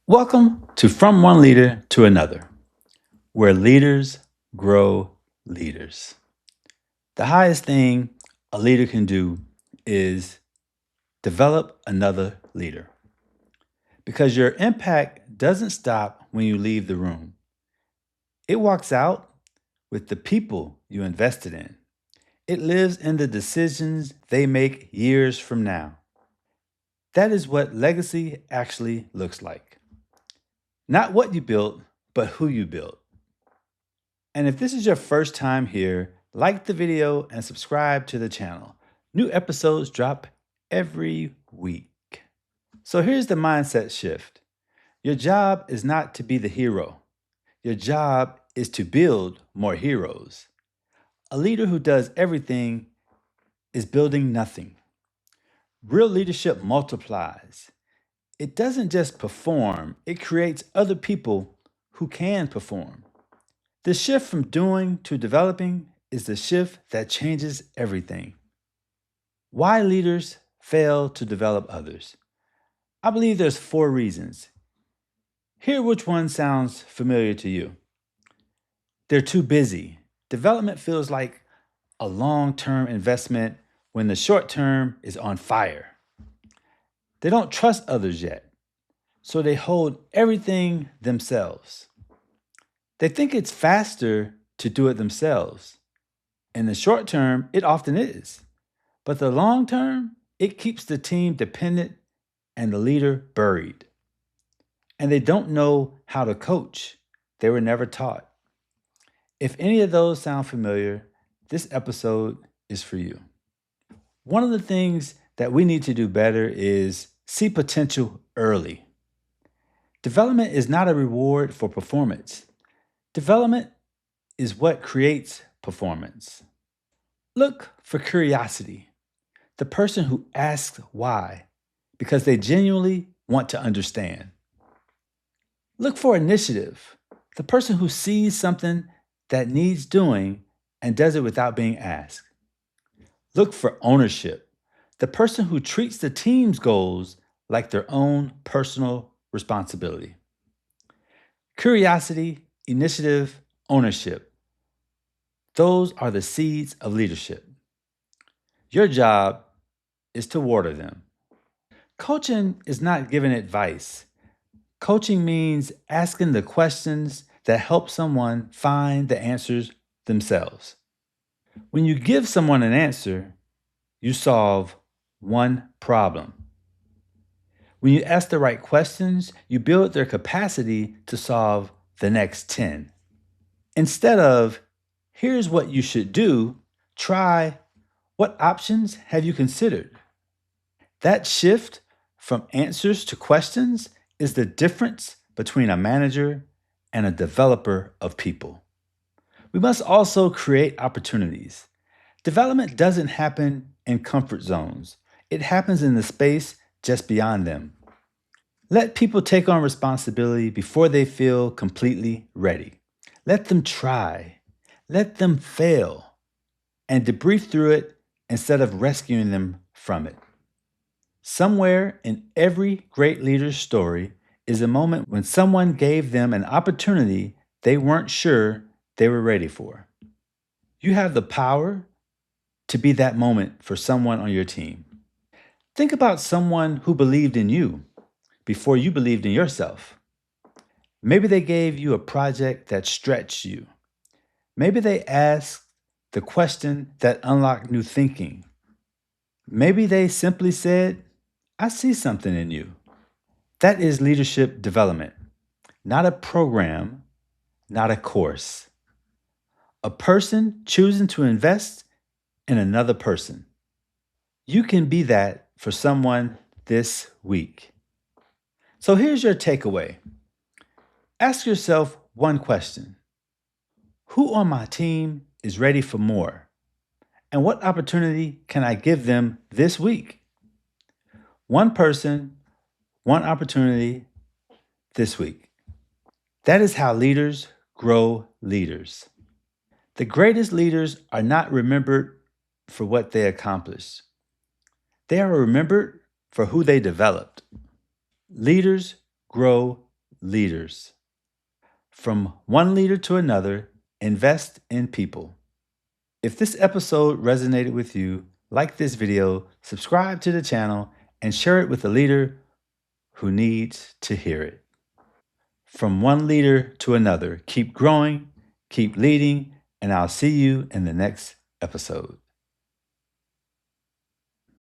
Welcome to From One Leader to Another, where leaders grow leaders. The highest thing a leader can do is develop another leader because your impact doesn't stop when you leave the room. It walks out with the people you invested in. It lives in the decisions they make years from now. That is what legacy actually looks like. Not what you built, but who you built. And if this is your first time here, like the video and subscribe to the channel. New episodes drop every week. So here's the mindset shift. Your job is not to be the hero. Your job is to build more heroes. A leader who does everything is building nothing. Real leadership multiplies. It doesn't just perform, it creates other people who can perform. The shift from doing to developing is the shift that changes everything. Why leaders fail to develop others? I believe there's 4 reasons. Hear which one sounds familiar to you. They're too busy. Development feels like a long-term investment when the short term is on fire. They don't trust others yet, so they hold everything themselves. They think it's faster to do it themselves. In the short term, it often is. But the long term, it keeps the team dependent and the leader buried. And they don't know how to coach. They were never taught. If any of those sound familiar, this episode is for you. One of the things that we need to do better is see potential early. Development is not a reward for performance. Development is what creates performance. Look for curiosity, the person who asks why, because they genuinely want to understand. Look for initiative, the person who sees something that needs doing and does it without being asked. Look for ownership, the person who treats the team's goals like their own personal responsibility. Curiosity, initiative, ownership. Those are the seeds of leadership. Your job is to water them. Coaching is not giving advice. Coaching means asking the questions that help someone find the answers themselves. When you give someone an answer, you solve one problem. When you ask the right questions, you build their capacity to solve the next 10. Instead of, here's what you should do, try, what options have you considered? That shift from answers to questions is the difference between a manager and a developer of people. We must also create opportunities. Development doesn't happen in comfort zones. It happens in the space just beyond them. Let people take on responsibility before they feel completely ready. Let them try. Let them fail and debrief through it instead of rescuing them from it. Somewhere in every great leader's story is a moment when someone gave them an opportunity they weren't sure they were ready for. You have the power to be that moment for someone on your team. Think about someone who believed in you before you believed in yourself. Maybe they gave you a project that stretched you. Maybe they asked the question that unlocked new thinking. Maybe they simply said, I see something in you. That is leadership development, not a program, not a course. A person choosing to invest in another person. You can be that for someone this week. So here's your takeaway. Ask yourself one question. Who on my team is ready for more? And what opportunity can I give them this week? One person, one opportunity this week. That is how leaders grow leaders. The greatest leaders are not remembered for what they accomplished. They are remembered for who they developed. Leaders grow leaders. From one leader to another, invest in people. If this episode resonated with you, like this video, subscribe to the channel, and share it with a leader who needs to hear it. From one leader to another, keep growing, keep leading, and I'll see you in the next episode.